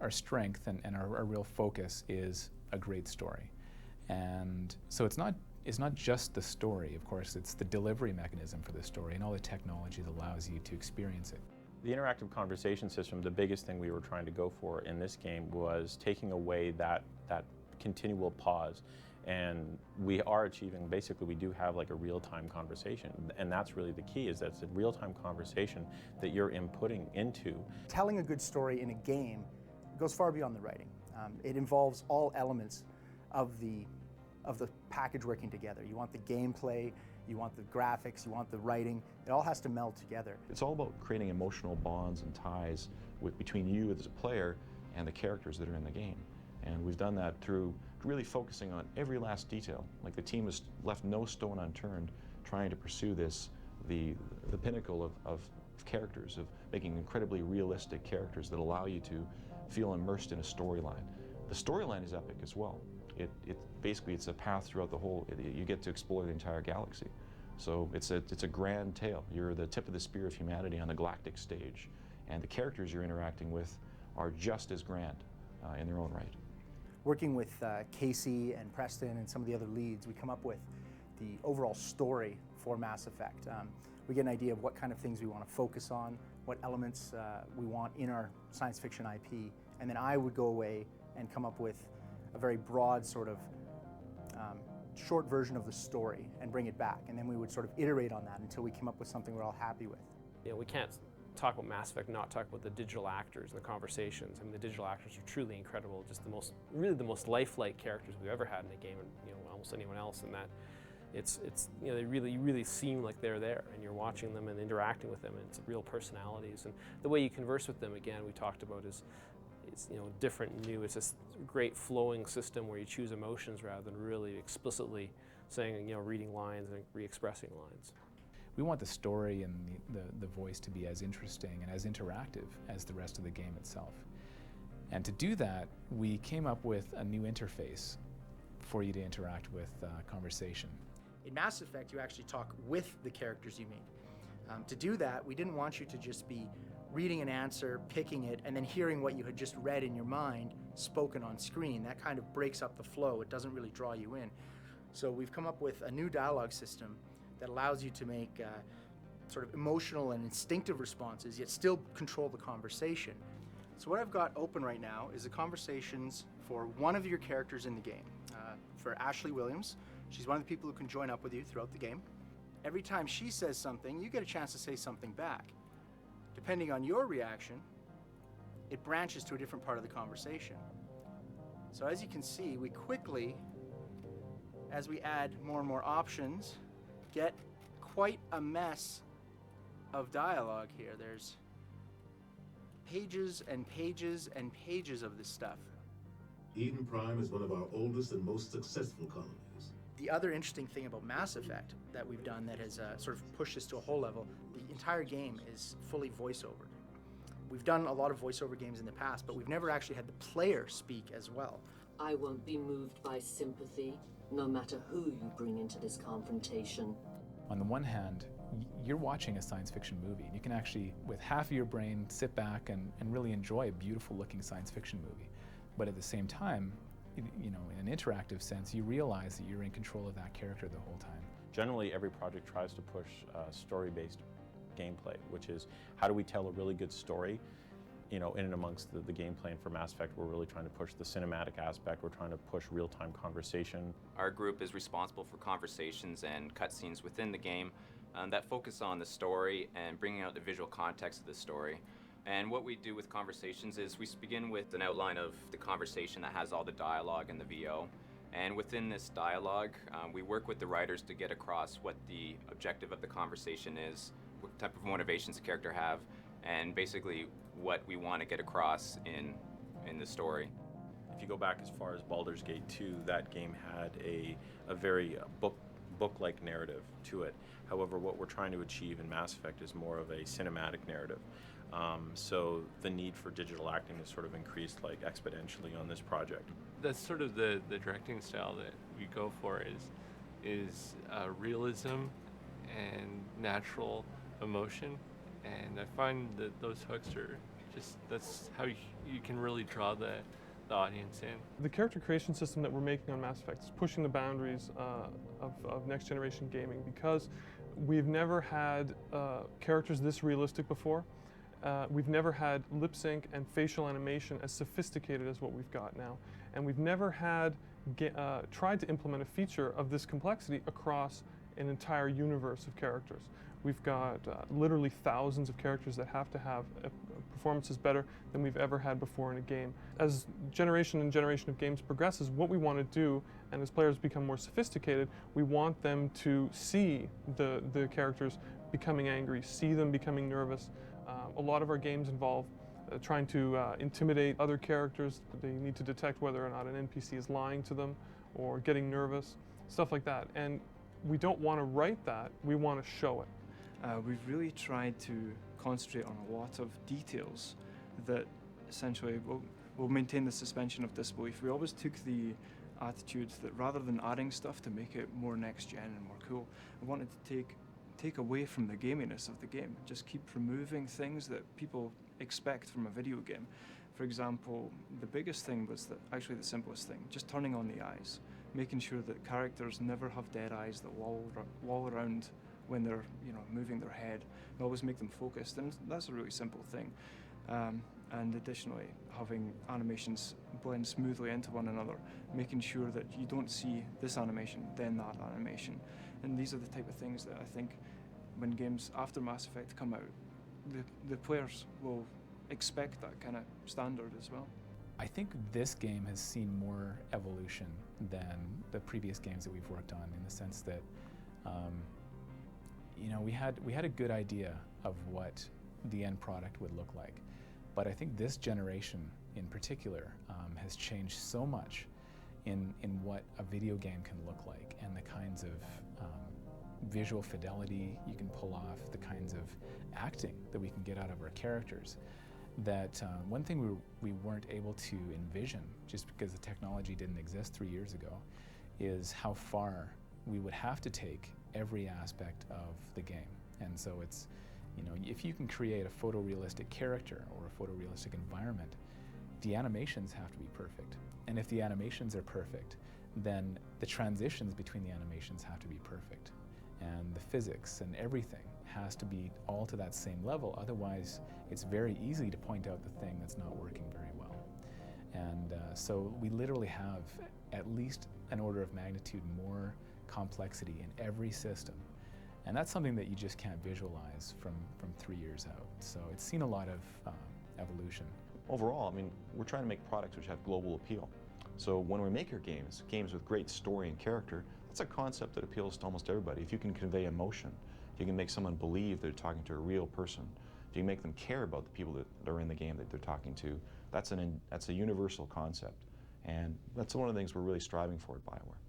our strength and our real focus is a great story. And so it's not just the story, of course, it's the delivery mechanism for the story and all the technology that allows you to experience it. The interactive conversation system, the biggest thing we were trying to go for in this game was taking away that continual pause. And we are achieving, basically we do have like a real-time conversation, and that's really the key, is that it's a real-time conversation that you're inputting into. Telling a good story in a game goes far beyond the writing. It involves all elements of the package working together. You want the gameplay, you want the graphics, you want the writing. It all has to meld together. It's all about creating emotional bonds and ties between you as a player and the characters that are in the game. And we've done that through really focusing on every last detail. Like the team has left no stone unturned trying to pursue this, the pinnacle of characters, of making incredibly realistic characters that allow you to feel immersed in a storyline. The storyline is epic as well. Basically it's a path throughout the whole, you get to explore the entire galaxy. So it's a grand tale. You're the tip of the spear of humanity on the galactic stage, and the characters you're interacting with are just as grand in their own right. Working with Casey and Preston and some of the other leads, we come up with the overall story for Mass Effect. We get an idea of what kind of things we want to focus on, what elements we want in our science fiction IP, and then I would go away and come up with a very broad sort of short version of the story and bring it back, and then we would sort of iterate on that until we came up with something we're all happy with. You know, we can't talk about Mass Effect and not talk about the digital actors and the conversations. I mean, the digital actors are truly incredible, just really the most lifelike characters we've ever had in a game, and you know, almost anyone else in that. It's you know, they really seem like they're there, and you're watching them and interacting with them, and it's real personalities. And the way you converse with them, again, we talked about is, it's, you know, different and new. It's this great flowing system where you choose emotions rather than really explicitly saying, you know, reading lines and re-expressing lines. We want the story and the voice to be as interesting and as interactive as the rest of the game itself. And to do that, we came up with a new interface for you to interact with conversation. In Mass Effect, you actually talk with the characters you meet. To do that, we didn't want you to just be reading an answer, picking it, and then hearing what you had just read in your mind spoken on screen. That kind of breaks up the flow. It doesn't really draw you in. So we've come up with a new dialogue system that allows you to make sort of emotional and instinctive responses, yet still control the conversation. So what I've got open right now is the conversations for one of your characters in the game. For Ashley Williams, she's one of the people who can join up with you throughout the game. Every time she says something, you get a chance to say something back. Depending on your reaction, it branches to a different part of the conversation. So as you can see, we quickly, as we add more and more options, get quite a mess of dialogue here. There's pages and pages and pages of this stuff. Eden Prime is one of our oldest and most successful colonies. The other interesting thing about Mass Effect that we've done that has sort of pushed us to a whole level, the entire game is fully voiceovered. We've done a lot of voiceover games in the past, but we've never actually had the player speak as well. I won't be moved by sympathy, no matter who you bring into this confrontation. On the one hand, you're watching a science fiction movie. You can actually, with half of your brain, sit back and really enjoy a beautiful looking science fiction movie. But at the same time, you know, in an interactive sense, you realize that you're in control of that character the whole time. Generally, every project tries to push story-based gameplay, which is how do we tell a really good story, you know, in and amongst the gameplay. And for Mass Effect, we're really trying to push the cinematic aspect. We're trying to push real-time conversation. Our group is responsible for conversations and cutscenes within the game that focus on the story and bringing out the visual context of the story. And what we do with conversations is we begin with an outline of the conversation that has all the dialogue and the VO. And within this dialogue, we work with the writers to get across what the objective of the conversation is, what type of motivations the character have, and basically what we want to get across in the story. If you go back as far as Baldur's Gate 2, that game had a very book-like narrative to it. However, what we're trying to achieve in Mass Effect is more of a cinematic narrative. So the need for digital acting has sort of increased like exponentially on this project. That's sort of the directing style that we go for is realism and natural emotion, and I find that those hooks are just that's how you can really draw the audience in. The character creation system that we're making on Mass Effect is pushing the boundaries of next generation gaming, because we've never had characters this realistic before. We've never had lip sync and facial animation as sophisticated as what we've got now. And we've never had tried to implement a feature of this complexity across an entire universe of characters. We've got literally thousands of characters that have to have performances better than we've ever had before in a game. As generation and generation of games progresses, what we want to do, and as players become more sophisticated, we want them to see the characters becoming angry, see them becoming nervous. A lot of our games involve trying to intimidate other characters. They need to detect whether or not an NPC is lying to them or getting nervous, stuff like that. And we don't want to write that, we want to show it. We've really tried to concentrate on a lot of details that essentially will maintain the suspension of disbelief. We always took the attitude that rather than adding stuff to make it more next gen and more cool, I wanted to take away from the gaminess of the game, just keep removing things that people expect from a video game. For example, the biggest thing was actually the simplest thing, just turning on the eyes, making sure that characters never have dead eyes that loll around when they're moving their head, and always make them focused, and that's a really simple thing. And additionally, having animations blend smoothly into one another, making sure that you don't see this animation, then that animation. And these are the type of things that I think when games after Mass Effect come out, the players will expect that kind of standard as well. I think this game has seen more evolution than the previous games that we've worked on, in the sense that we had a good idea of what the end product would look like, but I think this generation in particular has changed so much in what a video game can look like, and the kinds of visual fidelity you can pull off, the kinds of acting that we can get out of our characters, that one thing we weren't able to envision, just because the technology didn't exist 3 years ago, is how far we would have to take every aspect of the game. And so it's, if you can create a photorealistic character or a photorealistic environment, the animations have to be perfect. And if the animations are perfect, then the transitions between the animations have to be perfect. And the physics and everything has to be all to that same level. Otherwise, it's very easy to point out the thing that's not working very well. And so we literally have at least an order of magnitude more complexity in every system. And that's something that you just can't visualize from 3 years out. So it's seen a lot of evolution. Overall, we're trying to make products which have global appeal. So when we make our games with great story and character, that's a concept that appeals to almost everybody. If you can convey emotion, if you can make someone believe they're talking to a real person, if you can make them care about the people that are in the game that they're talking to, that's a universal concept. And that's one of the things we're really striving for at BioWare.